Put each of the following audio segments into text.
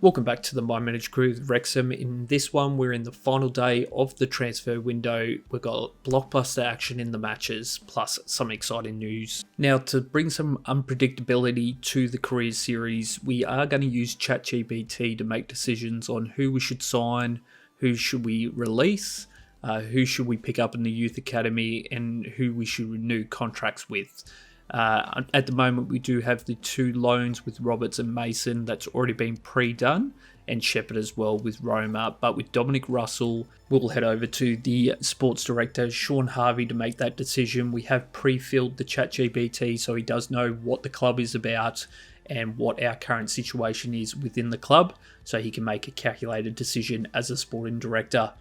Welcome back to the My Managed Crew with Wrexham. In this one, we're in the final day of the transfer window. We've got blockbuster action in the matches, plus some exciting news. Now, to bring some unpredictability to the career series, we are going to use ChatGPT to make decisions on who we should sign, who should we release, who should we pick up in the youth academy, and who we should renew contracts with. At the moment, we do have the 2 loans with Roberts and Mason that's already been pre-done, and Shepherd as well with Roma. But with Dominic Russell, we'll head over to the sports director, Shaun Harvey, to make that decision. We have pre-filled the ChatGPT, so he does know what the club is about and what our current situation is within the club, so he can make a calculated decision as a sporting director.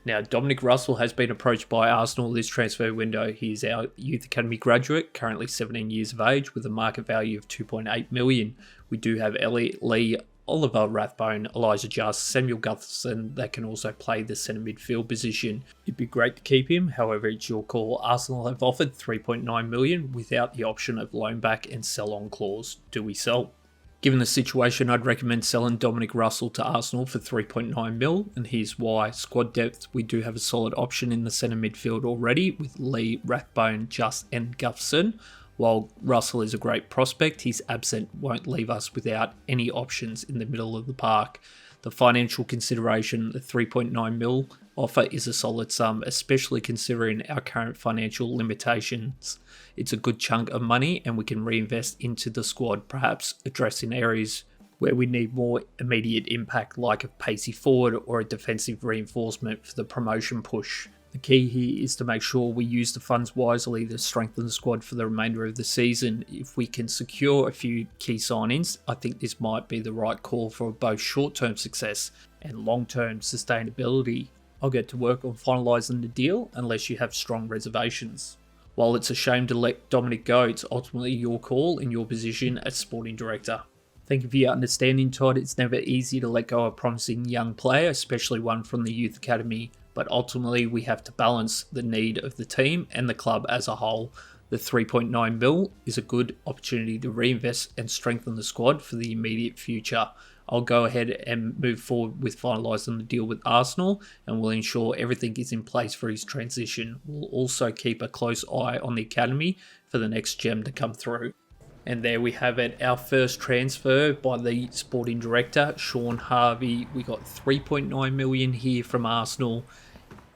Now, Dominic Russell has been approached by Arsenal this transfer window. He is our Youth Academy graduate, currently 17 years of age, with a market value of $2.8 million. We do have Elliot Lee, Oliver Rathbone, Elijah Just, Samuel Gutherson that can also play the centre midfield position. It'd be great to keep him, however, it's your call. Arsenal have offered $3.9 million without the option of loan back and sell on clause. Do we sell? Given the situation, I'd recommend selling Dominic Russell to Arsenal for $3.9 million, and here's why. Squad depth, we do have a solid option in the centre midfield already with Lee, Rathbone, Just and Gutherson. While Russell is a great prospect, his absence won't leave us without any options in the middle of the park. The financial consideration, the $3.9 million offer, is a solid sum, especially considering our current financial limitations. It's a good chunk of money and we can reinvest into the squad, perhaps addressing areas where we need more immediate impact, like a pacey forward or a defensive reinforcement for the promotion push. The key here is to make sure we use the funds wisely to strengthen the squad for the remainder of the season. If we can secure a few key signings, I think this might be the right call for both short-term success and long-term sustainability. I'll get to work on finalising the deal unless you have strong reservations. While it's a shame to let Dominic go, it's ultimately your call in your position as sporting director. Thank you for your understanding, Todd. It's never easy to let go of a promising young player, especially one from the youth academy, but ultimately we have to balance the need of the team and the club as a whole. The $3.9 million is a good opportunity to reinvest and strengthen the squad for the immediate future. I'll go ahead and move forward with finalising the deal with Arsenal, and we'll ensure everything is in place for his transition. We'll also keep a close eye on the academy for the next gem to come through. And there we have it, our first transfer by the sporting director, Shaun Harvey. We got $3.9 million here from Arsenal.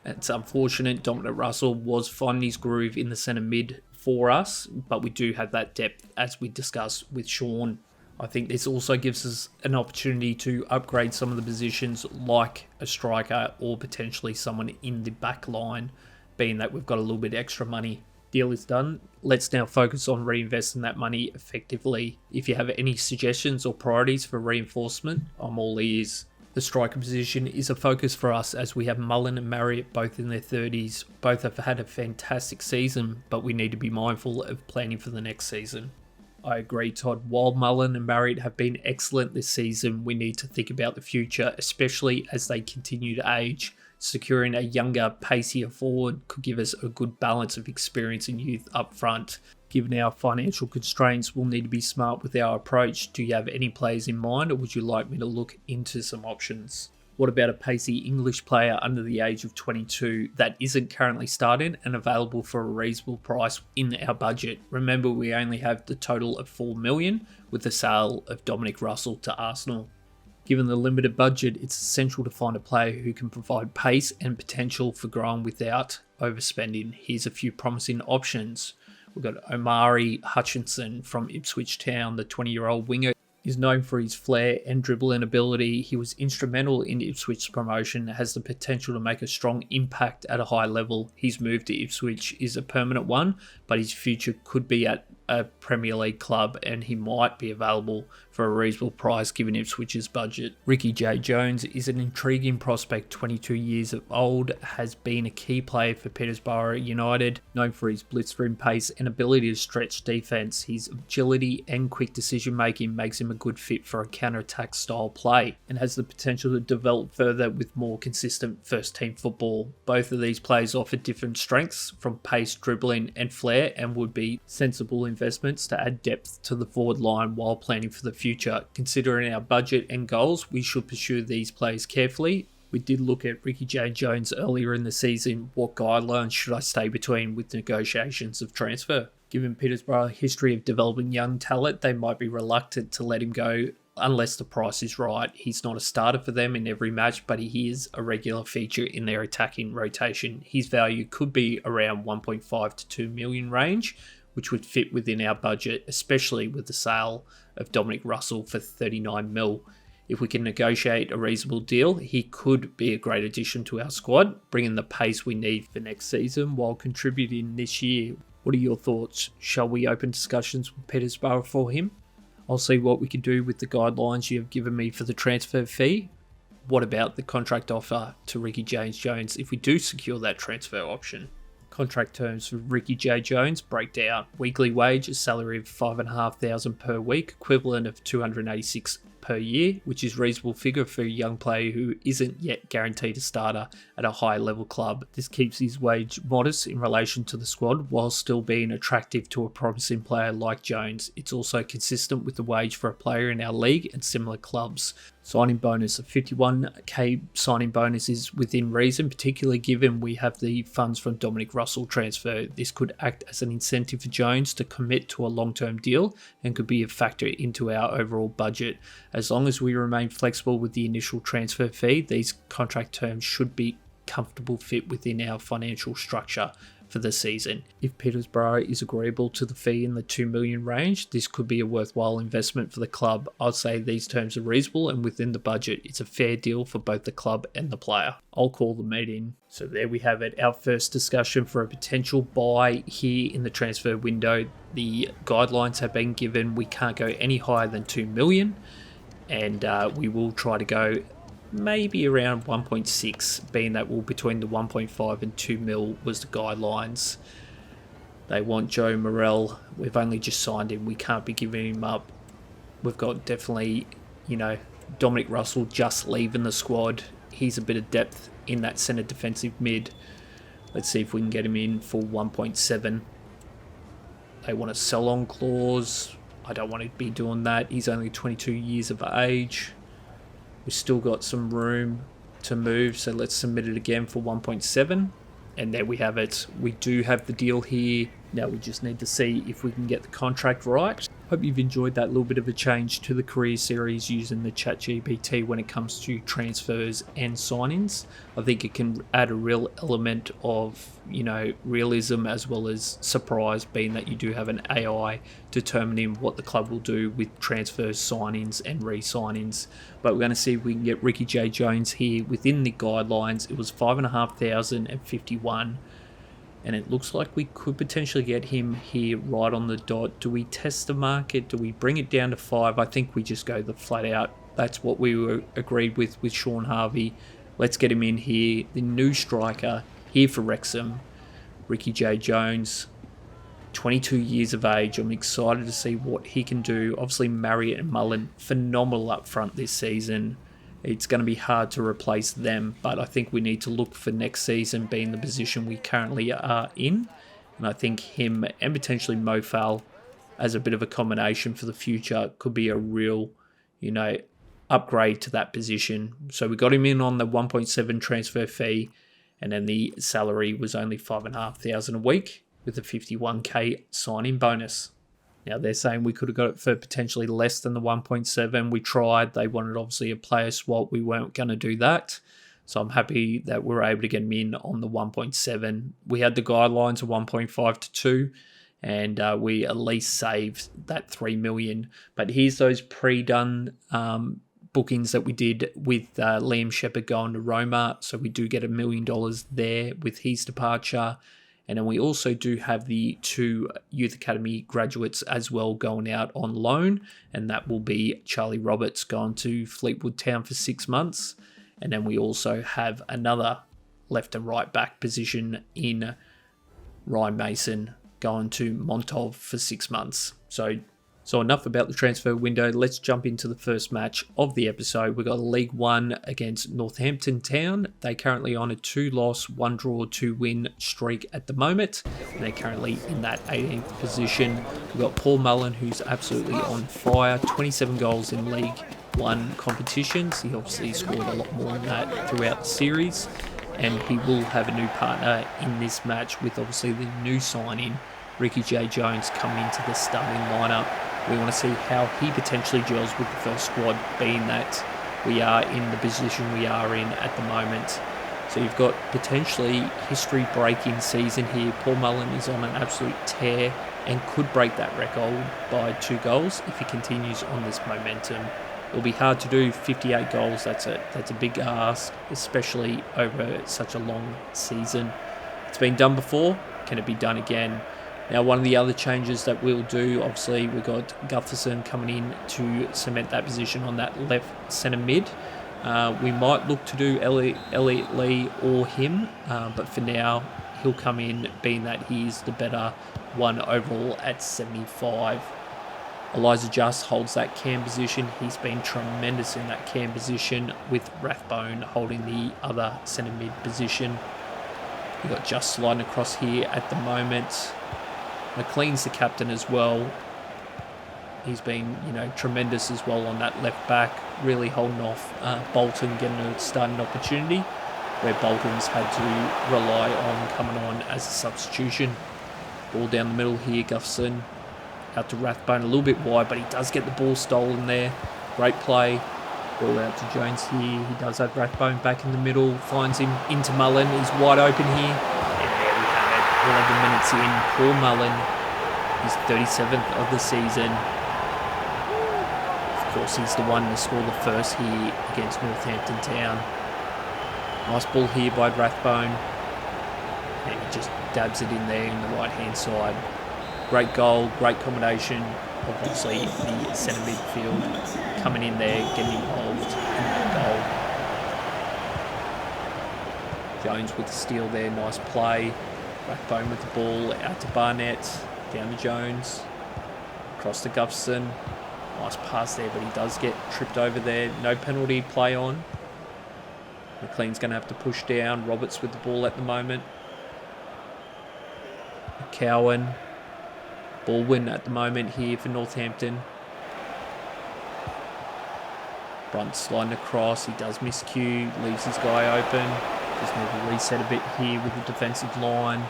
It's unfortunate Dominic Russell was finding his groove in the centre mid for us, but we do have that depth as we discussed with Shaun. I think this also gives us an opportunity to upgrade some of the positions like a striker or potentially someone in the back line, being that we've got a little bit extra money. Deal is done. Let's now focus on reinvesting that money effectively. If you have any suggestions or priorities for reinforcement, I'm all ears. The striker position is a focus for us as we have Mullen and Marriott both in their 30s. Both have had a fantastic season, but we need to be mindful of planning for the next season. I agree, Todd. While Mullen and Marriott have been excellent this season, we need to think about the future, especially as they continue to age. Securing a younger, pacier forward could give us a good balance of experience and youth up front. Given our financial constraints, we'll need to be smart with our approach. Do you have any players in mind, or would you like me to look into some options? What about a pacey English player under the age of 22 that isn't currently starting and available for a reasonable price in our budget? Remember, we only have the total of $4 million with the sale of Dominic Russell to Arsenal. Given the limited budget, it's essential to find a player who can provide pace and potential for growing without overspending. Here's a few promising options. We've got Omari Hutchinson from Ipswich Town, the 20-year-old winger. He's known for his flair and dribbling ability. He was instrumental in Ipswich's promotion, has the potential to make a strong impact at a high level. His move to Ipswich is a permanent one, but his future could be at a Premier League club, and he might be available for a reasonable price given Ipswich's budget. Ricky-Jade Jones is an intriguing prospect, 22 years old, has been a key player for Peterborough United, known for his blitz-through pace and ability to stretch defence. His agility and quick decision-making makes him a good fit for a counter-attack style play, and has the potential to develop further with more consistent first-team football. Both of these players offer different strengths from pace, dribbling and flair, and would be sensible investments to add depth to the forward line while planning for the future. Considering our budget and goals, we should pursue these players carefully. We did look at Ricky-Jade Jones earlier in the season. What guidelines should I stay between with negotiations of transfer? Given Peterborough's history of developing young talent, they might be reluctant to let him go unless the price is right. He's not a starter for them in every match, but he is a regular feature in their attacking rotation. His value could be around 1.5 to 2 million range, which would fit within our budget, especially with the sale of Dominic Russell for 39 mil. If we can negotiate a reasonable deal, he could be a great addition to our squad, bringing the pace we need for next season while contributing this year. What are your thoughts? Shall we open discussions with Peterborough for him? I'll see what we can do with the guidelines you have given me for the transfer fee. What about the contract offer to Ricky-Jade Jones if we do secure that transfer option? Contract terms for Ricky-Jade Jones break down. Weekly wage, a salary of $5,500 per week, equivalent of $286 per year, which is a reasonable figure for a young player who isn't yet guaranteed a starter at a high level club. This keeps his wage modest in relation to the squad while still being attractive to a promising player like Jones. It's also consistent with the wage for a player in our league and similar clubs. Signing bonus, a 51k signing bonus is within reason, particularly given we have the funds from Dominic Russell transfer. This could act as an incentive for Jones to commit to a long-term deal and could be a factor into our overall budget. As long as we remain flexible with the initial transfer fee, these contract terms should be comfortable fit within our financial structure for the season. If Peterborough is agreeable to the fee in the 2 million range, this could be a worthwhile investment for the club. I'd say these terms are reasonable and within the budget. It's a fair deal for both the club and the player. I'll call the meeting. So there we have it, our first discussion for a potential buy here in the transfer window. The guidelines have been given. We can't go any higher than 2 million, and we will try to go maybe around 1.6, being that between the 1.5 and 2 mil was the guidelines. They want Joe Morrell. We've only just signed him. We can't be giving him up. We've got definitely, Dominic Russell just leaving the squad. He's a bit of depth in that centre defensive mid. Let's see if we can get him in for 1.7. They want a sell-on clause. I don't want to be doing that. He's only 22 years of age. We've still got some room to move, so let's submit it again for 1.7. And there we have it. We do have the deal here. Now we just need to see if we can get the contract right. Hope you've enjoyed that little bit of a change to the career series using the ChatGPT when it comes to transfers and signings. I think it can add a real element of, realism as well as surprise, being that you do have an AI determining what the club will do with transfers, signings and re-signings. But we're going to see if we can get Ricky-Jade Jones here within the guidelines. It was $5,500 and 51. And it looks like we could potentially get him here right on the dot. Do we test the market? Do we bring it down to 5? I think we just go the flat out. That's what we were agreed with Shaun Harvey. Let's get him in here. The new striker here for Wrexham, Ricky-Jade Jones, 22 years of age. I'm excited to see what he can do. Obviously, Marriott and Mullen, phenomenal up front this season. It's going to be hard to replace them, but I think we need to look for next season being the position we currently are in. And I think him and potentially Mofal as a bit of a combination for the future could be a real, upgrade to that position. So we got him in on the 1.7 transfer fee, and then the salary was only $5,500 a week with a 51k signing bonus. Now, they're saying we could have got it for potentially less than the 1.7. We tried. They wanted, obviously, a player swap. We weren't going to do that. So I'm happy that we were able to get him in on the 1.7. We had the guidelines of 1.5 to 2, and we at least saved that 3 million. But here's those pre-done bookings that we did with Liam Shepherd going to Roma. So we do get $1 million there with his departure. And then we also do have the 2 Youth Academy graduates as well going out on loan. And that will be Charlie Roberts going to Fleetwood Town for 6 months. And then we also have another left and right back position in Ryan Mason going to Montov for 6 months. So So enough about the transfer window. Let's jump into the first match of the episode. We've got League One against Northampton Town. They're currently on a 2-loss, 1-draw, 2-win streak at the moment. And they're currently in that 18th position. We've got Paul Mullen, who's absolutely on fire. 27 goals in League One competitions. He obviously scored a lot more than that throughout the series. And he will have a new partner in this match with obviously the new signing, Ricky-Jade Jones, coming into the starting lineup. We want to see how he potentially gels with the first squad, being that we are in the position we are in at the moment. So you've got potentially history-breaking season here. Paul Mullen is on an absolute tear and could break that record by 2 goals if he continues on this momentum. It'll be hard to do 58 goals. That's a big ask, especially over such a long season. It's been done before. Can it be done again? Now, one of the other changes that we'll do, obviously, we've got Gutherson coming in to cement that position on that left centre mid. We might look to do Elliot Lee or him, but for now, he'll come in, being that he's the better one overall at 75. Elijah Just holds that cam position. He's been tremendous in that cam position, with Rathbone holding the other centre mid position. We've got Just sliding across here at the moment. McLean's the captain as well. He's been, tremendous as well on that left back, really holding off Bolton getting a starting opportunity, where Bolton's had to rely on coming on as a substitution. Ball down the middle here, Gutherson out to Rathbone, a little bit wide, but he does get the ball stolen there. Great play. Ball out to Jones here. He does have Rathbone back in the middle, finds him into Mullen. He's wide open here. 11 minutes in, Paul Mullen, his 37th of the season. Of course, he's the one to score the first here against Northampton Town. Nice ball here by Rathbone. And he just dabs it in there in the right-hand side. Great goal, great combination. Obviously, the centre midfield coming in there, getting involved in that goal. Jones with the steal there, nice play. Rathbone with the ball, out to Barnett, down to Jones, across to Gutherson. Nice pass there, but he does get tripped over there. No penalty play on. McLean's going to have to push down. Roberts with the ball at the moment. McCowan. Baldwin at the moment here for Northampton. Brunt sliding across. He does miscue, leaves his guy open. Just need to reset a bit here with the defensive line.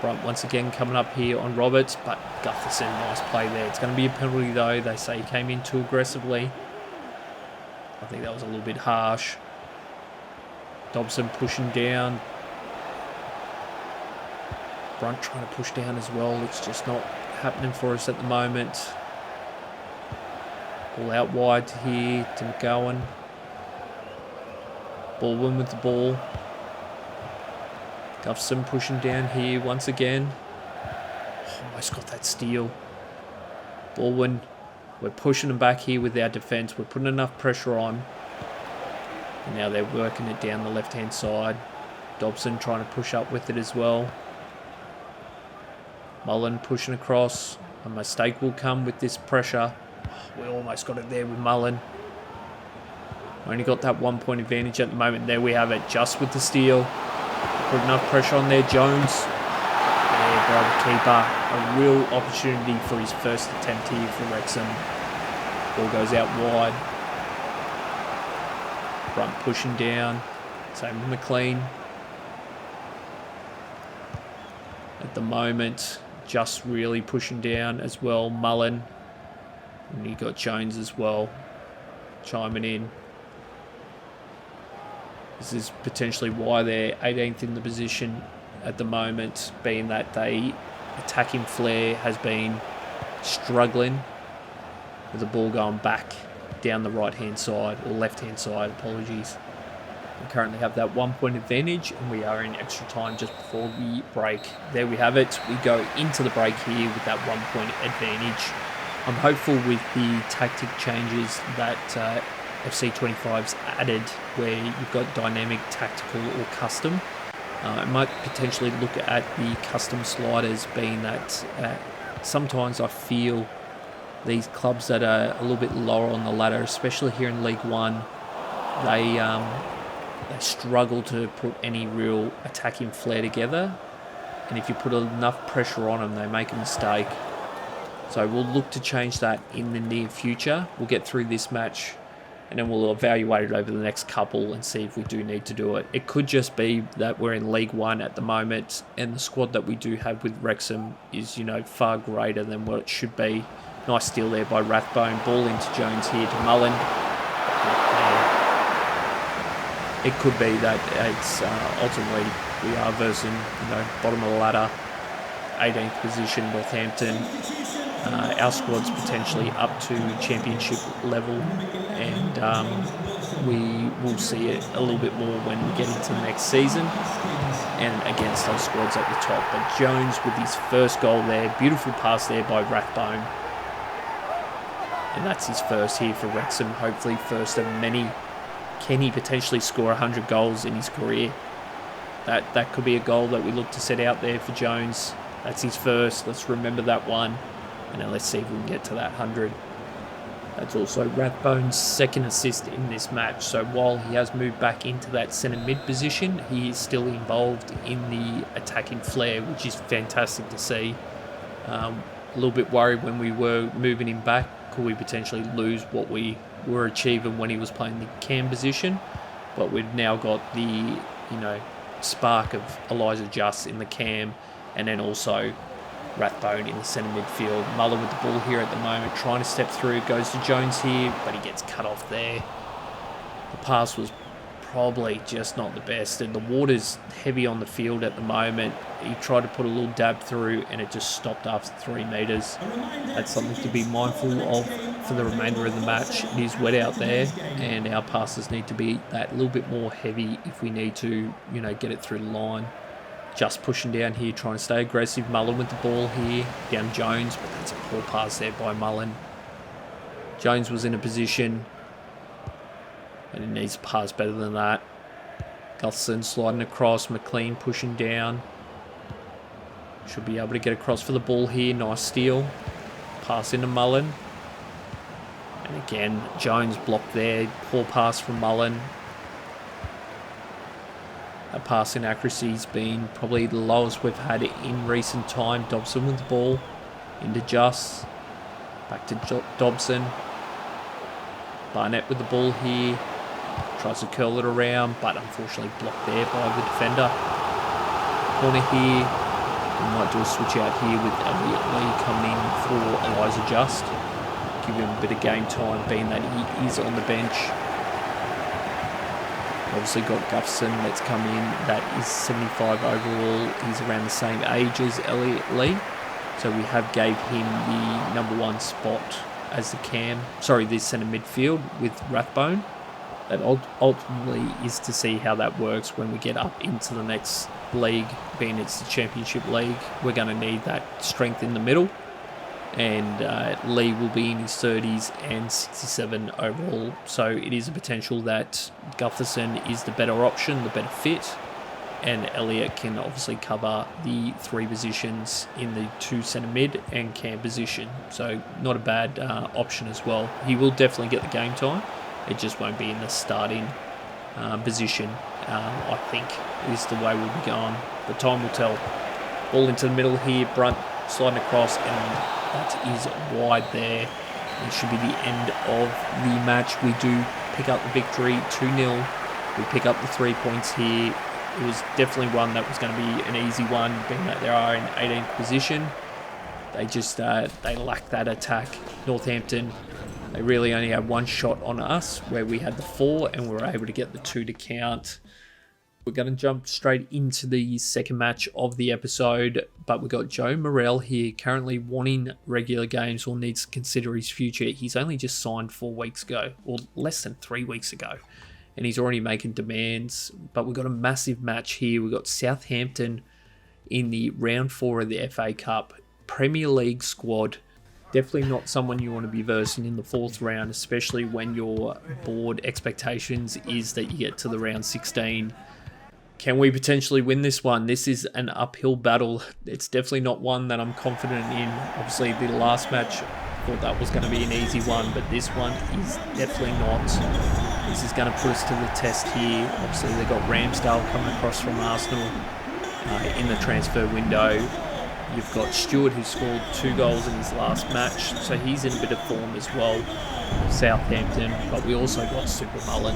Brunt once again coming up here on Roberts, but Gutherson, nice play there. It's going to be a penalty though. They say he came in too aggressively. I think that was a little bit harsh. Dobson pushing down. Brunt trying to push down as well. It's just not happening for us at the moment. Ball out wide to here to McGowan. Baldwin with the ball. Gutherson pushing down here once again. Almost got that steal. Baldwin, we're pushing them back here with our defence. We're putting enough pressure on. And now they're working it down the left-hand side. Dobson trying to push up with it as well. Mullen pushing across. A mistake will come with this pressure. We almost got it there with Mullen. Only got that 1 point advantage at the moment. There we have it, just with the steal. Put enough pressure on there. Jones. There by the keeper. A real opportunity for his first attempt here for Wrexham. Ball goes out wide. Brunt pushing down. Same with McLean. At the moment, just really pushing down as well. Mullen. And you got Jones as well, chiming in. This is potentially why they're 18th in the position at the moment, being that they attacking flair has been struggling with the ball going back down the right-hand side, or left-hand side, apologies. We currently have that 1 point advantage, and we are in extra time just before the break. There we have it. We go into the break here with that 1 point advantage. I'm hopeful with the tactic changes that FC25's added, where you've got dynamic, tactical or custom. I might potentially look at the custom sliders, being that sometimes I feel these clubs that are a little bit lower on the ladder, especially here in League One, they struggle to put any real attacking flair together. And if you put enough pressure on them, they make a mistake. So we'll look to change that in the near future. We'll get through this match and then we'll evaluate it over the next couple and see if we do need to do it. It could just be that we're in League One at the moment and the squad that we do have with Wrexham is, far greater than what it should be. Nice steal there by Rathbone. Ball into Jones here to Mullen. It could be that it's ultimately we are versing, bottom of the ladder, 18th position, Northampton. Our squad's potentially up to championship level, and we will see it a little bit more when we get into the next season and against those squads at the top. But Jones with his first goal there, beautiful pass there by Rathbone, and that's his first here for Wrexham, hopefully first of many. Can he potentially score 100 goals in his career? That could be a goal that we look to set out there for Jones. That's his first. Let's remember that one. And then let's see if we can get to that 100. That's also Rathbone's second assist in this match. So while he has moved back into that centre mid position, he is still involved in the attacking flair, which is fantastic to see. A little bit worried when we were moving him back. Could we potentially lose what we were achieving when he was playing the cam position? But we've now got the, spark of Elijah Just in the cam, and then also Rathbone in the centre midfield. Mullen with the ball here at the moment, trying to step through, goes to Jones here, but he gets cut off there. The pass was probably just not the best, and the water's heavy on the field at the moment. He tried to put a little dab through and it just stopped after 3 metres. That's something to be mindful of for the remainder of the match. It is wet out there and our passes need to be that little bit more heavy if we need to, get it through the line. Just pushing down here, trying to stay aggressive. Mullen with the ball here, down Jones, but that's a poor pass there by Mullen. Jones was in a position and he needs to pass better than that. Gutherson sliding across, McLean pushing down. Should be able to get across for the ball here. Nice steal. Pass into Mullen. And again, Jones blocked there. Poor pass from Mullen. That passing accuracy's been probably the lowest we've had in recent time. Dobson with the ball. Into Just. Back to Dobson. Barnett with the ball here. Tries to curl it around, but unfortunately blocked there by the defender. Corner here. We might do a switch out here with Elliot Lee coming in for Elijah Just. Give him a bit of game time, being that he is on the bench. Obviously got Gutherson that's come in, that is 75 overall. He's around the same age as Elliot Lee. So we have gave him the number 1 spot as the the centre midfield with Rathbone. That ultimately is to see how that works when we get up into the next league, being it's the Championship League. We're going to need that strength in the middle, and Lee will be in his 30s and 67 overall, so it is a potential that Gutherson is the better option, the better fit, and Elliot can obviously cover the 3 positions in the 2 centre mid and cam position, so not a bad option as well. He will definitely get the game time. It just won't be in the starting position, I think, is the way we'll be going. But time will tell. Ball into the middle here, Brunt sliding across, and that is wide there. It should be the end of the match. We do pick up the victory, 2-0. We pick up the 3 points here. It was definitely one that was going to be an easy one, being that they are in 18th position. They just they lack that attack. Northampton, they really only had 1 shot on us, where we had the 4 and we were able to get the 2 to count. We're going to jump straight into the second match of the episode, but we've got Joe Morrell here, currently wanting regular games or needs to consider his future. He's only just signed 4 weeks ago, or less than 3 weeks ago, and he's already making demands. But we've got a massive match here. We've got Southampton in the round 4 of the FA Cup, Premier League squad. Definitely not someone you want to be versing in the 4th round, especially when your board expectations is that you get to the round 16. Can we potentially win this one? This is an uphill battle. It's definitely not one that I'm confident in. Obviously, the last match Thought that was going to be an easy one, but this one is definitely not. This is going to put us to the test here. Obviously, they've got Ramsdale coming across from Arsenal in the transfer window. You've got Stewart, who scored 2 goals in his last match, so he's in a bit of form as well. Southampton, but we also got Super Mullen.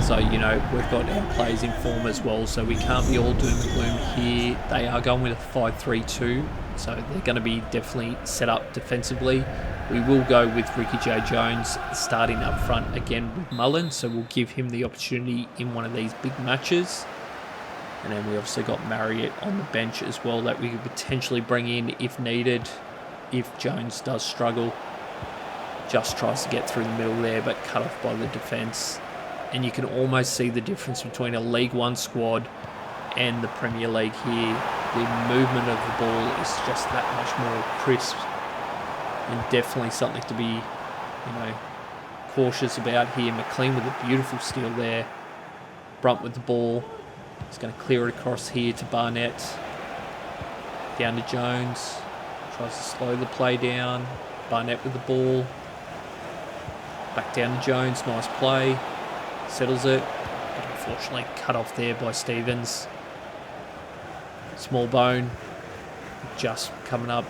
So, you know, we've got our players in form as well, so we can't be all doom and gloom here. They are going with a 5-3-2, so they're going to be definitely set up defensively. We will go with Ricky-Jade Jones starting up front again with Mullen, so we'll give him the opportunity in one of these big matches. And then we obviously got Marriott on the bench as well that we could potentially bring in if needed, if Jones does struggle. Just tries to get through the middle there, but cut off by the defence. And you can almost see the difference between a League One squad and the Premier League here. The movement of the ball is just that much more crisp, and definitely something to be, you know, cautious about here. McLean with a beautiful steal there. Brunt with the ball. He's going to clear it across here to Barnett. Down to Jones. Tries to slow the play down. Barnett with the ball. Back down to Jones. Nice play. Settles it. But unfortunately cut off there by Stevens. Small bone. Just coming up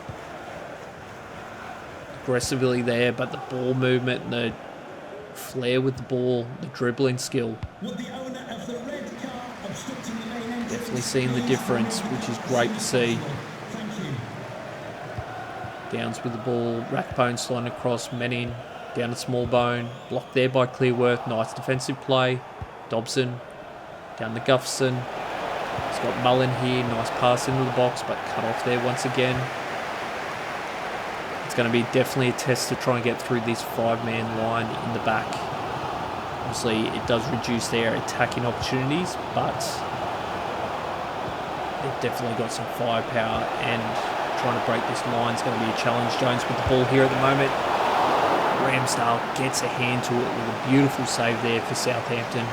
aggressively there, but the ball movement and the flair with the ball, the dribbling skill. Definitely seeing the difference, which is great to see. Downs with the ball, Rathbone sliding across, Menin down to Smallbone, blocked there by Clearworth, nice defensive play. Dobson down to Gufferson. He's got Mullen here, nice pass into the box, but cut off there once again. It's going to be definitely a test to try and get through this 5-man line in the back. Obviously, it does reduce their attacking opportunities, but they've definitely got some firepower, and trying to break this line is going to be a challenge. Jones with the ball here at the moment. Ramsdale gets a hand to it with a beautiful save there for Southampton.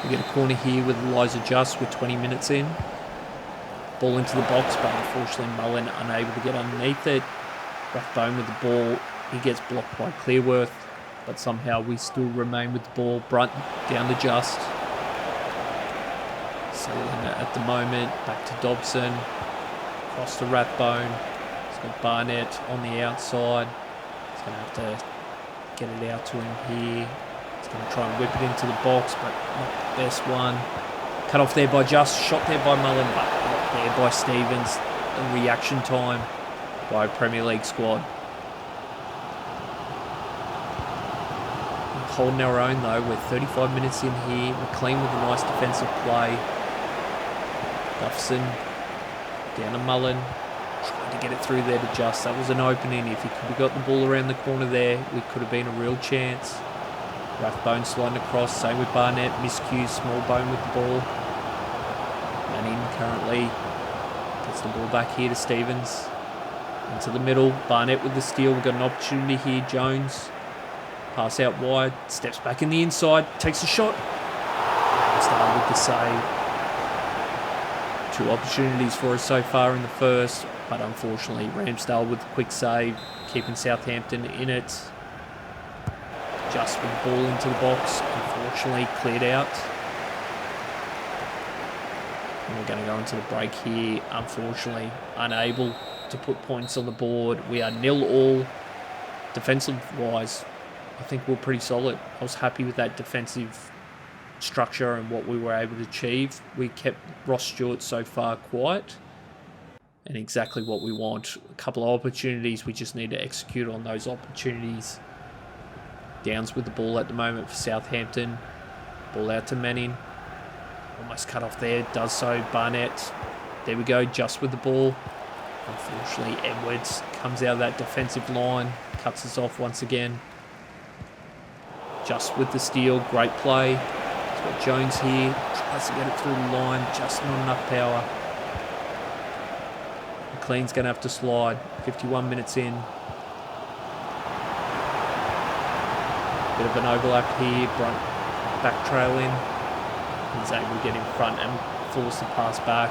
We get a corner here with Eliza Just with 20 minutes in. Ball into the box, but unfortunately Mullen unable to get underneath it. Rathbone with the ball. He gets blocked by Clearworth, but somehow we still remain with the ball. Brunt down to Just. Settling it at the moment. Back to Dobson. Across to Rathbone. He's got Barnett on the outside. He's going to have to get it out to him here. He's going to try and whip it into the box, but not the best one. Cut off there by Just. Shot there by Mullen, but not there by Stevens. The reaction time by a Premier League squad. We're holding our own though. We're 35 minutes in here. McLean with a nice defensive play. Gufferson down to Mullen. Trying to get it through there to Just. That was an opening. If he could have got the ball around the corner there, we could have been a real chance. Rathbone sliding across. Same with Barnett. Miscue. Smallbone with the ball. Manning currently gets the ball back here to Stevens. Into the middle. Barnett with the steal. We've got an opportunity here. Jones. Pass out wide. Steps back in the inside. Takes a shot. Started with the save. 2 opportunities for us so far in the first, but unfortunately Ramsdale with the quick save, keeping Southampton in it. Just with the ball into the box, unfortunately cleared out. And we're going to go into the break here, unfortunately unable to put points on the board. We are 0-all. Defensive-wise, I think we're pretty solid. I was happy with that defensive structure and what we were able to achieve. We kept Ross Stewart so far quiet, and exactly what we want. A couple of opportunities, we just need to execute on those opportunities. Downs with the ball at the moment for Southampton. Ball out to Manning. Almost cut off there, does so. Barnett. There we go, Just with the ball. Unfortunately, Edwards comes out of that defensive line, cuts us off once again. Just with the steal, great play. He's got Jones here, tries to get it through the line, just not enough power. McLean's going to have to slide, 51 minutes in. Bit of an overlap here, Brunt back trailing. He's able to get in front and force the pass back.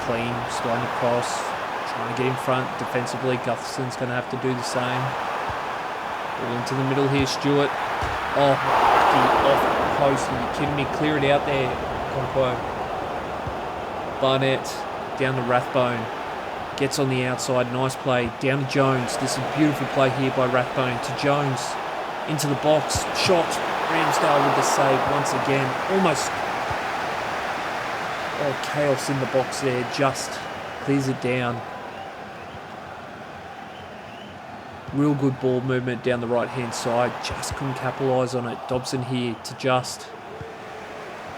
McLean sliding across, trying to get in front defensively. Gutherson's going to have to do the same. Ball into the middle here, Stewart. Oh, off the post. Are you kidding me? Clear it out there. Conquo. Barnett down to Rathbone. Gets on the outside. Nice play. Down to Jones. This is a beautiful play here by Rathbone to Jones. Into the box. Shot. Ramsdale with the save once again. Almost. Oh, chaos in the box there. Just clears it down. Real good ball movement down the right-hand side. Just couldn't capitalise on it. Dobson here to Just.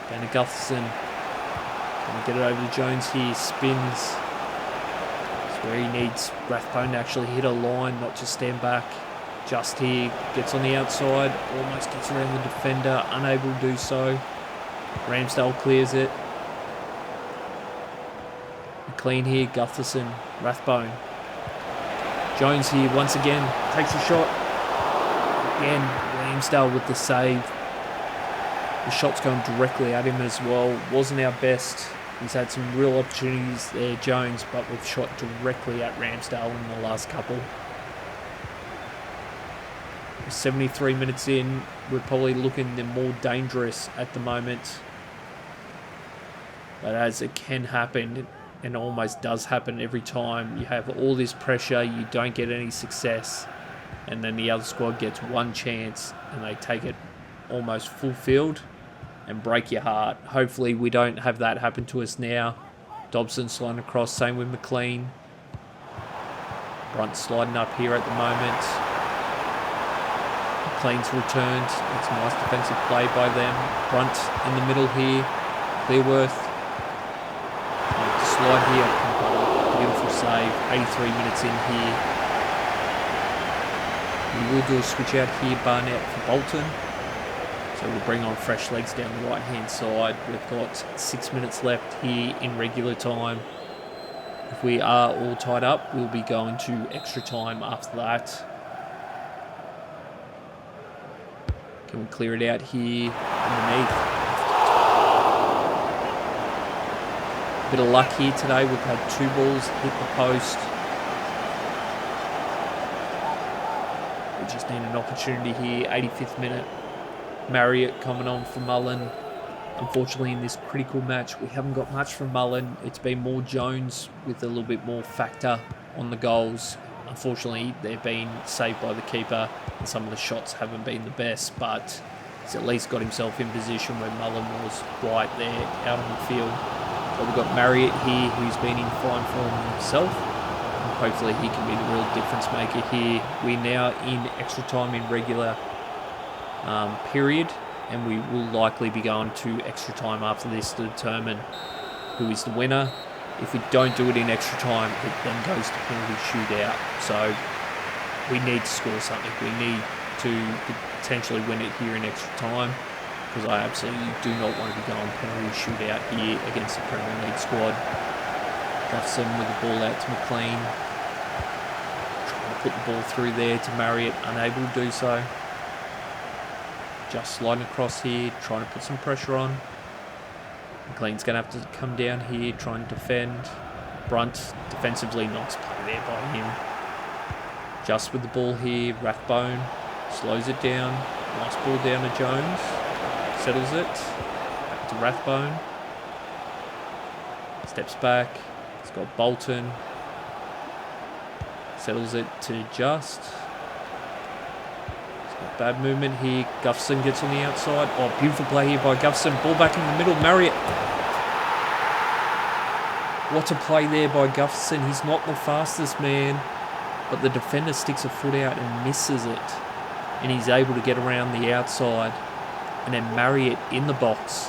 Down to Gutherson. Going to get it over to Jones here. Spins. It's where he needs Rathbone to actually hit a line, not just stand back. Just here. Gets on the outside. Almost gets around the defender. Unable to do so. Ramsdale clears it. McLean here. Gutherson. Rathbone. Jones here once again, takes a shot. Again, Ramsdale with the save. The shot's going directly at him as well. Wasn't our best. He's had some real opportunities there, Jones, but we've shot directly at Ramsdale in the last couple. 73 minutes in, we're probably looking the more dangerous at the moment. But as it can happen, and almost does happen every time. You have all this pressure, you don't get any success, and then the other squad gets one chance and they take it almost full field and break your heart. Hopefully we don't have that happen to us now. Dobson sliding across, same with McLean. Brunt sliding up here at the moment. McLean's returned. It's a nice defensive play by them. Brunt in the middle here. Clearworth. Slide here, beautiful save, 83 minutes in here. We will do a switch out here, Barnett for Bolton. So we'll bring on fresh legs down the right hand side. We've got 6 minutes left here in regular time. If we are all tied up, we'll be going to extra time after that. Can we clear it out here underneath? Bit of luck here today. We've had 2 balls hit the post. We just need an opportunity here. 85th minute. Marriott coming on for Mullen. Unfortunately, in this critical match, we haven't got much from Mullen. It's been more Jones with a little bit more factor on the goals. Unfortunately, they've been saved by the keeper, and some of the shots haven't been the best, but he's at least got himself in position where Mullen was quite there out on the field. But we've got Marriott here, who's been in fine form himself. And hopefully he can be the real difference maker here. We're now in extra time in regular period, and we will likely be going to extra time after this to determine who is the winner. If we don't do it in extra time, it then goes to penalty shootout. So we need to score something. We need to potentially win it here in extra time, because I absolutely do not want to be going penalty shootout here against the Premier League squad. Duffson with the ball out to McLean. Trying to put the ball through there to Marriott, unable to do so. Just sliding across here, trying to put some pressure on. McLean's going to have to come down here, try and defend. Brunt, defensively, nice play there by him. Just with the ball here, Rathbone slows it down. Nice ball down to Jones. Settles it. Back to Rathbone. Steps back. He's got Bolton. Settles it to Just. He's got bad movement here. Gufferson gets on the outside. Oh, beautiful play here by Gufferson. Ball back in the middle. Marriott. What a play there by Gufferson. He's not the fastest man, but the defender sticks a foot out and misses it. And he's able to get around the outside. And then Marriott in the box.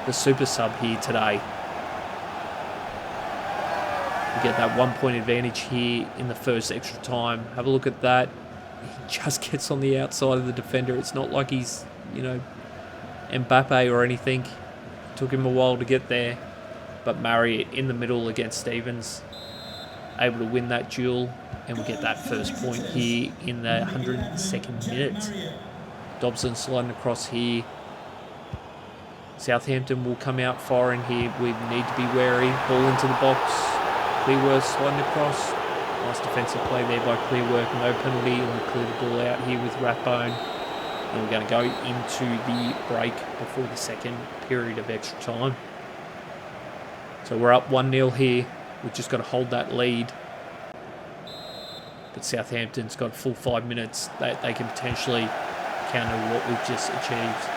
The super sub here today. We get that 1 point advantage here in the first extra time. Have a look at that. He just gets on the outside of the defender. It's not like he's, Mbappe or anything. Took him a while to get there. But Marriott in the middle against Stevens. Able to win that duel. And we get that first point here in the 102nd minute. Dobson sliding across here. Southampton will come out firing here. We need to be wary. Ball into the box. Clearworth sliding across. Nice defensive play there by Clearworth. No penalty, and we'll clear the ball out here with Rathbone. And we're going to go into the break before the second period of extra time. So we're up 1-0 here. We've just got to hold that lead. But Southampton's got full 5 minutes. They can potentially counter what we've just achieved.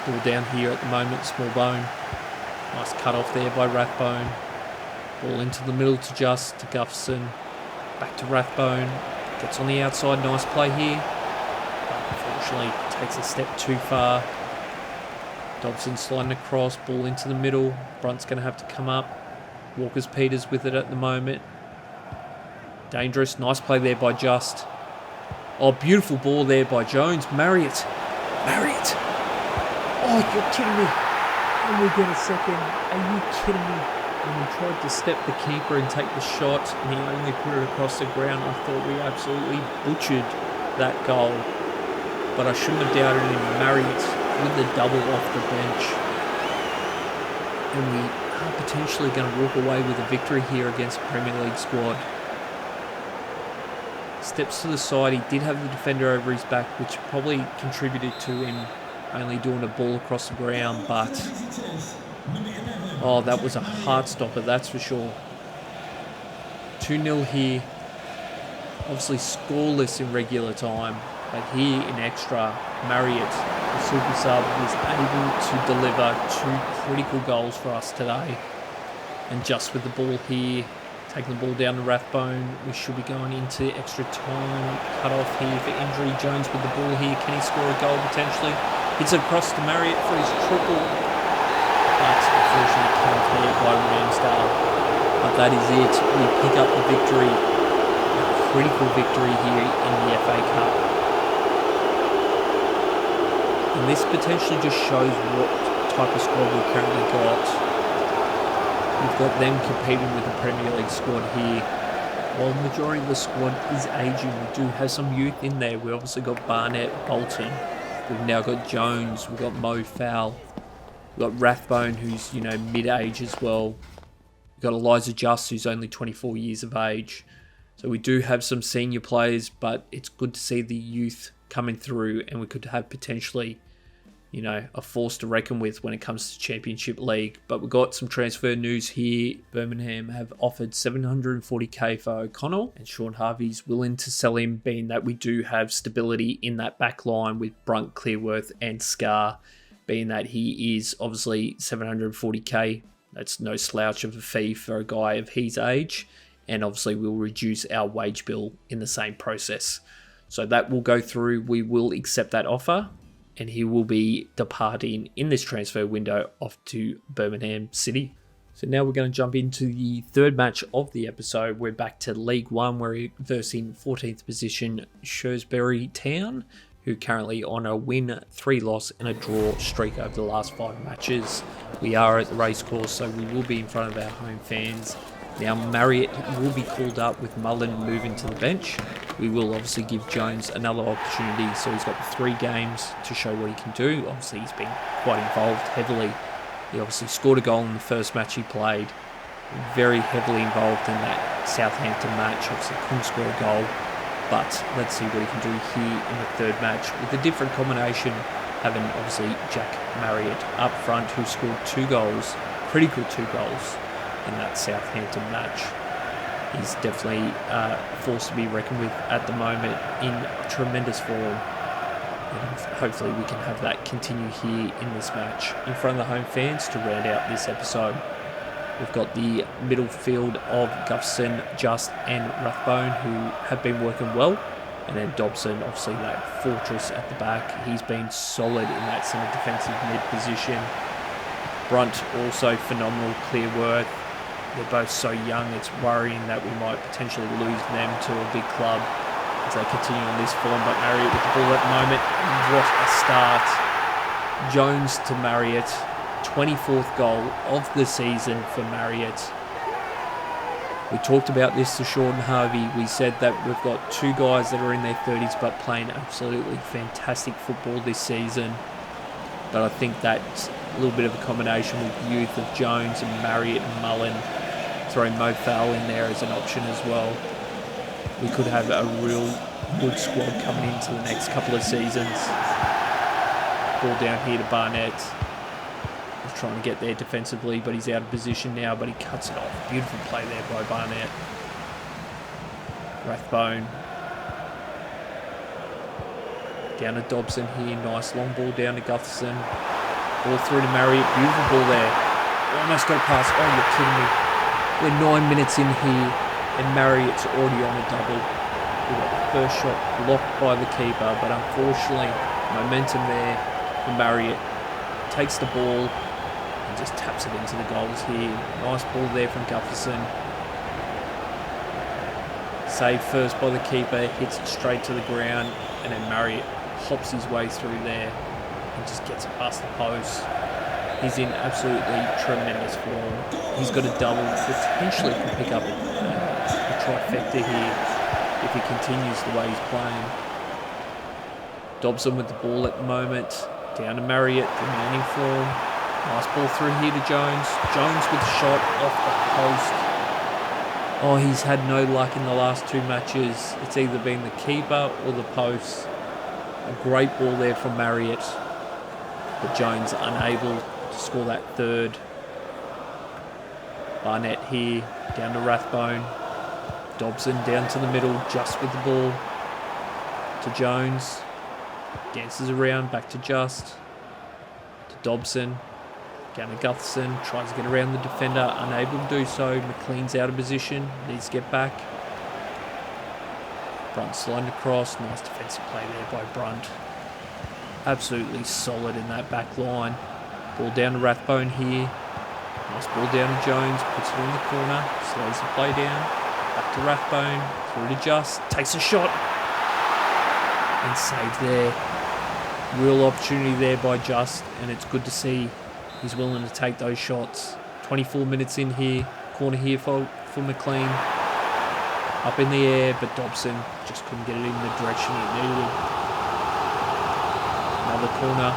Ball down here at the moment, small bone. Nice cut off there by Rathbone. Ball into the middle to Gufferson. Back to Rathbone. Gets on the outside, nice play here. But unfortunately takes a step too far. Dobson sliding across, ball into the middle. Brunt's going to have to come up. Walkers-Peters with it at the moment. Dangerous, nice play there by Just. Oh, beautiful ball there by Jones. Marriott. Oh, you're kidding me. And we get a second. Are you kidding me? And we tried to step the keeper and take the shot, and he only put it across the ground. I thought we absolutely butchered that goal. But I shouldn't have doubted him. Marriott with the double off the bench. And we are potentially going to walk away with a victory here against the Premier League squad. Steps to the side. He did have the defender over his back, which probably contributed to him only doing a ball across the ground, but oh, that was a heart stopper, that's for sure. 2-0 here. Obviously scoreless in regular time, but here in extra, Marriott, the super sub, was able to deliver 2 critical goals for us today. And just with the ball here, taking the ball down to Rathbone, we should be going into extra time. Cut off here for injury. Jones with the ball here. Can he score a goal potentially? Hits it across to Marriott for his triple. But unfortunately can't here by Ramsdale. But that is it. We pick up the victory. A critical victory here in the FA Cup. And this potentially just shows what type of squad we've currently got. We've got them competing with the Premier League squad here. While the majority of the squad is aging, we do have some youth in there. We obviously got Barnett, Bolton. We've now got Jones. We've got Mo Fowl. We've got Rathbone, who's, mid-age as well. We've got Elijah Just, who's only 24 years of age. So we do have some senior players, but it's good to see the youth coming through, and we could have potentially a force to reckon with when it comes to Championship League. But we've got some transfer news here. Birmingham have offered $740k for O'Connell, and Shaun Harvey's willing to sell him, being that we do have stability in that back line with Brunt, Clearworth and Scar, being that he is obviously $740k. That's no slouch of a fee for a guy of his age, and obviously we'll reduce our wage bill in the same process. So that will go through. We will accept that offer, and he will be departing in this transfer window off to Birmingham City. So now we're going to jump into the third match of the episode. We're back to League One. We're versing 14th position Shrewsbury Town, who currently on a win, 3 loss and a draw streak over the last 5 matches. We are at the racecourse, so we will be in front of our home fans. Now Marriott will be called up with Mullen moving to the bench. We will obviously give Jones another opportunity, so he's got the 3 games to show what he can do. Obviously he's been quite involved heavily. He obviously scored a goal in the first match he played. Very heavily involved in that Southampton match. Obviously couldn't score a goal, but let's see what he can do here in the third match with a different combination, having obviously Jack Marriott up front, who scored 2 goals, critical 2 goals in that Southampton match. He's definitely a force to be reckoned with at the moment, in tremendous form. And hopefully we can have that continue here in this match in front of the home fans to round out this episode. We've got the middle field of Gufferson, Just and Rathbone, who have been working well. And then Dobson, obviously that fortress at the back. He's been solid in that centre defensive mid position. Brunt also phenomenal. Clearworth. They're both so young, it's worrying that we might potentially lose them to a big club as they continue on this form. But Marriott with the ball at the moment. What a start. Jones to Marriott. 24th goal of the season for Marriott. We talked about this to Shaun Harvey. We said that we've got 2 guys that are in their 30s but playing absolutely fantastic football this season. But I think that's a little bit of a combination with youth of Jones and Marriott and Mullen. Throwing Mo Fowl in there as an option as well. We could have a real good squad coming into the next couple of seasons. Ball down here to Barnett. He's trying to get there defensively, but he's out of position now, but he cuts it off. Beautiful play there by Barnett. Rathbone. Down to Dobson here. Nice long ball down to Gutherson. Ball through to Marriott. Beautiful ball there. Almost got a pass. Oh, you're kidding me. We're 9 minutes in here, and Marriott's already on a double. We got the first shot blocked by the keeper, but unfortunately, momentum there for Marriott. Takes the ball and just taps it into the goals here. Nice ball there from Gutherson. Saved first by the keeper, hits it straight to the ground, and then Marriott hops his way through there and just gets it past the post. He's in absolutely tremendous form. He's got a double, potentially can pick up a trifecta here if he continues the way he's playing. Dobson with the ball at the moment. Down to Marriott, remaining form. Nice ball through here to Jones. Jones with a shot off the post. Oh, he's had no luck in the last two matches. It's either been the keeper or the post. A great ball there from Marriott, but Jones unable to score that third. Barnett here, down to Rathbone. Dobson down to the middle, just with the ball. To Jones. Dances around, back to Just. To Dobson. Down to Gutherson, tries to get around the defender, unable to do so. McLean's out of position, needs to get back. Brunt sliding across, nice defensive play there by Brunt. Absolutely solid in that back line. Ball down to Rathbone here. Nice ball down to Jones, puts it in the corner, slows the play down. Back to Rathbone, through to Just, takes a shot. And saved there. Real opportunity there by Just, and it's good to see he's willing to take those shots. 24 minutes in here, corner here for McLean. Up in the air, but Dobson just couldn't get it in the direction it needed. Another corner.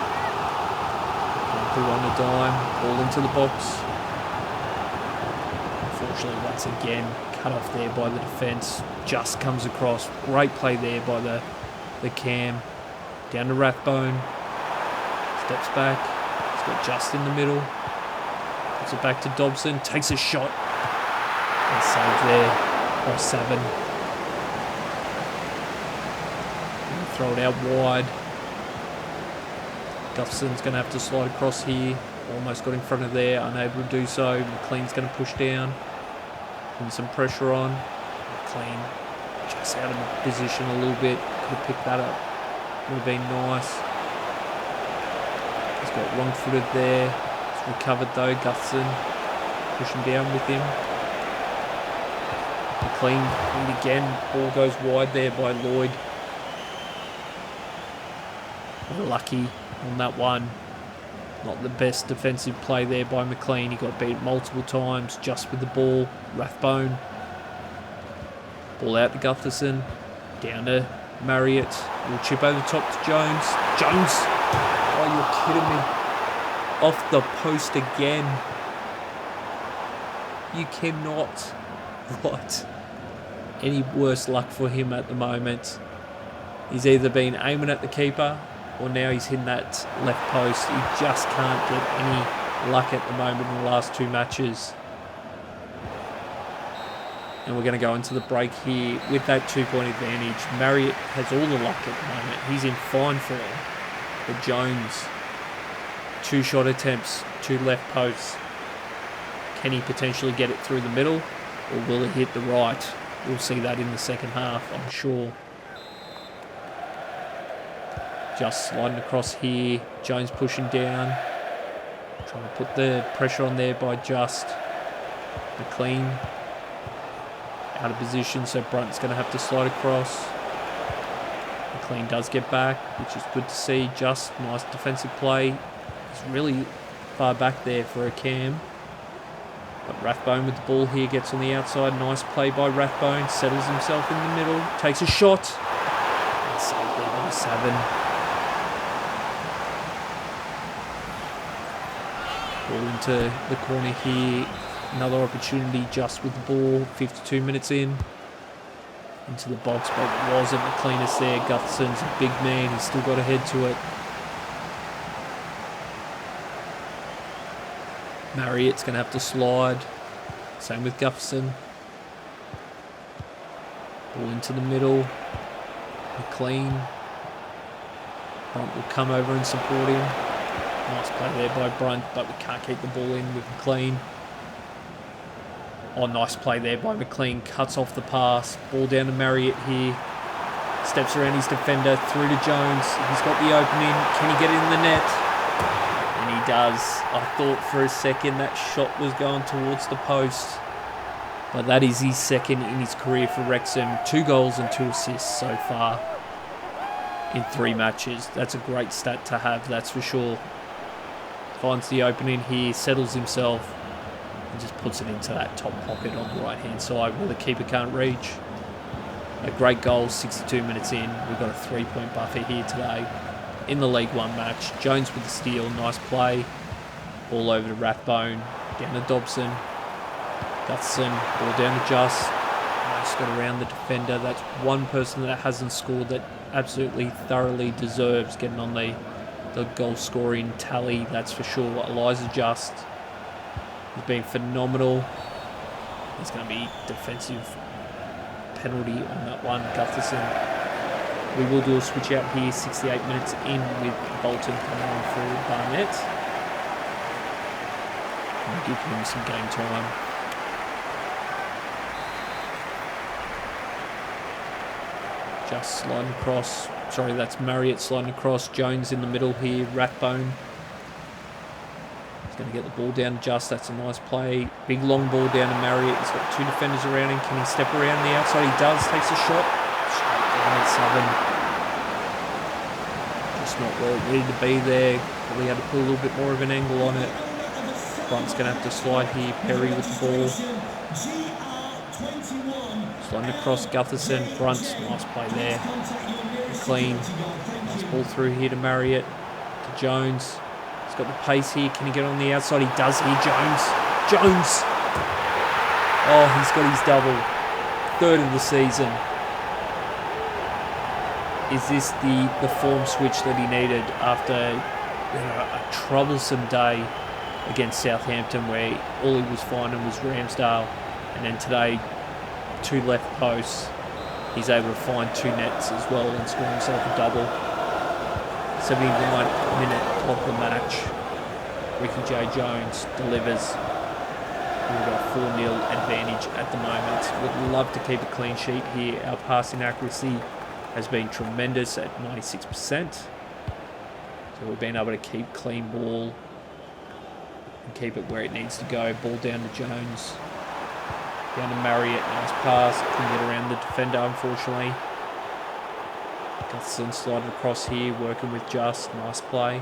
Who on a dime, ball into the box. Unfortunately, once again, cut off there by the defence. Just comes across. Great play there by the cam. Down to Rathbone. Steps back. He's got Just in the middle. Puts it back to Dobson. Takes a shot. And saved there by 7. And throw it out wide. Gutherson's going to have to slide across here. Almost got in front of there. Unable to do so. McLean's going to push down. Putting some pressure on. McLean just out of position a little bit. Could have picked that up. Would have been nice. He's got wrong-footed there. He's recovered though. Gutherson pushing down with him. McLean and again. Ball goes wide there by Lloyd. Lucky on that one. Not the best defensive play there by McLean. He got beat multiple times just with the ball. Rathbone. Ball out to Gutherson. Down to Marriott. Will chip over the top to Jones. Jones! Oh, you're kidding me. Off the post again. You cannot. What? Any worse luck for him at the moment. He's either been aiming at the keeper or now he's hitting that left post. He just can't get any luck at the moment in the last two matches. And we're going to go into the break here with that 2-point advantage. Marriott has all the luck at the moment. He's in fine form. But Jones, 2 shot attempts, 2 left posts. Can he potentially get it through the middle or will it hit the right? We'll see that in the second half, I'm sure. Just sliding across here. Jones pushing down. Trying to put the pressure on there by Just. McLean out of position, so Brunt's going to have to slide across. McLean does get back, which is good to see. Just nice defensive play. He's really far back there for a cam. But Rathbone with the ball here gets on the outside. Nice play by Rathbone. Settles himself in the middle. Takes a shot. And saved there by 7. Ball into the corner here. Another opportunity just with the ball. 52 minutes in. Into the box, but it wasn't the cleanest there. Gutherson's a big man. He's still got a head to it. Marriott's going to have to slide. Same with Gutherson. Ball into the middle. McLean. Brunt will come over and support him. Nice play there by Brunt, but we can't keep the ball in with McLean. Oh, nice play there by McLean. Cuts off the pass. Ball down to Marriott here. Steps around his defender. Through to Jones. He's got the opening. Can he get it in the net? And he does. I thought for a second that shot was going towards the post. But that is his second in his career for Wrexham. 2 goals and 2 assists so far in 3 matches. That's a great stat to have, that's for sure. Finds the opening here. Settles himself. And just puts it into that top pocket on the right hand side where the keeper can't reach. A great goal, 62 minutes in. We've got a 3-point buffer here today in the League One match. Jones with the steal, nice play. Ball over to Rathbone, down to Dobson. Gutherson, ball down to Just. Nice, got around the defender. That's one person that hasn't scored that absolutely thoroughly deserves getting on the goal scoring tally, that's for sure. Elijah Just. He's been phenomenal. There's going to be defensive penalty on that one. Gutherson. We will do a switch out here. 68 minutes in with Bolton coming on for Barnett. And give him some game time. Just sliding across. Sorry, that's Marriott sliding across. Jones in the middle here. Rathbone. Going to get the ball down Just. That's a nice play. Big long ball down to Marriott. He's got 2 defenders around him. Can he step around the outside? He does. Takes a shot. Straight down at Southern. Just not where it needed to be there. Probably had to put a little bit more of an angle on it. Brunt's going to have to slide here. Perry with the ball. Sliding across Gutherson. Brunt. Nice play there. McLean. Nice ball through here to Marriott. To Jones. Got the pace here. Can he get on the outside? He does here. Jones. Oh, he's got his double. 3rd of the season. Is this the form switch that he needed after a troublesome day against Southampton where all he was finding was Ramsdale, and then today 2 left posts. He's able to find 2 nets as well and score himself a double. 79-minute of the match. Ricky-Jade Jones delivers. We've got a 4-0 advantage at the moment. Would love to keep a clean sheet here. Our passing accuracy has been tremendous at 96%. So we've been able to keep clean ball and keep it where it needs to go. Ball down to Jones. Down to Marriott. Nice pass. Couldn't get around the defender, unfortunately. Gutherson sliding across here, working with Just. Nice play.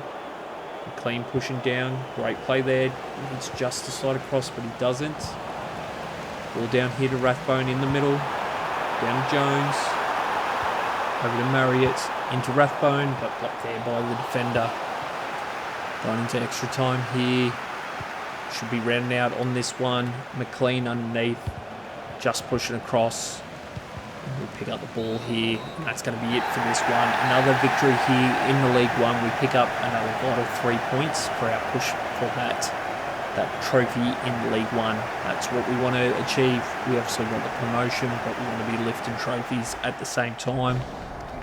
McLean pushing down. Great play there. It's Just to slide across, but he doesn't. Ball down here to Rathbone in the middle. Down to Jones. Over to Marriott. Into Rathbone, but blocked there by the defender. Going into extra time here. Should be rounding out on this one. McLean underneath. Just pushing across. We'll pick up the ball here, and that's going to be it for this one. Another victory here in the League One. We pick up another vital 3 points for our push for that trophy in League One. That's what we want to achieve. We obviously want the promotion, but we want to be lifting trophies at the same time.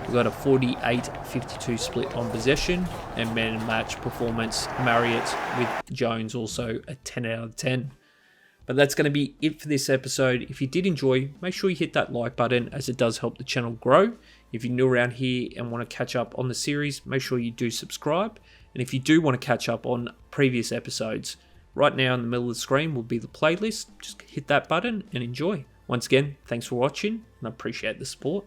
We've got a 48-52 split on possession, and man and match performance. Marriott with Jones also a 10 out of 10. But that's going to be it for this episode. If you did enjoy, make sure you hit that like button as it does help the channel grow. If you're new around here and want to catch up on the series, make sure you do subscribe. And if you do want to catch up on previous episodes, right now in the middle of the screen will be the playlist. Just hit that button and enjoy. Once again, thanks for watching and I appreciate the support.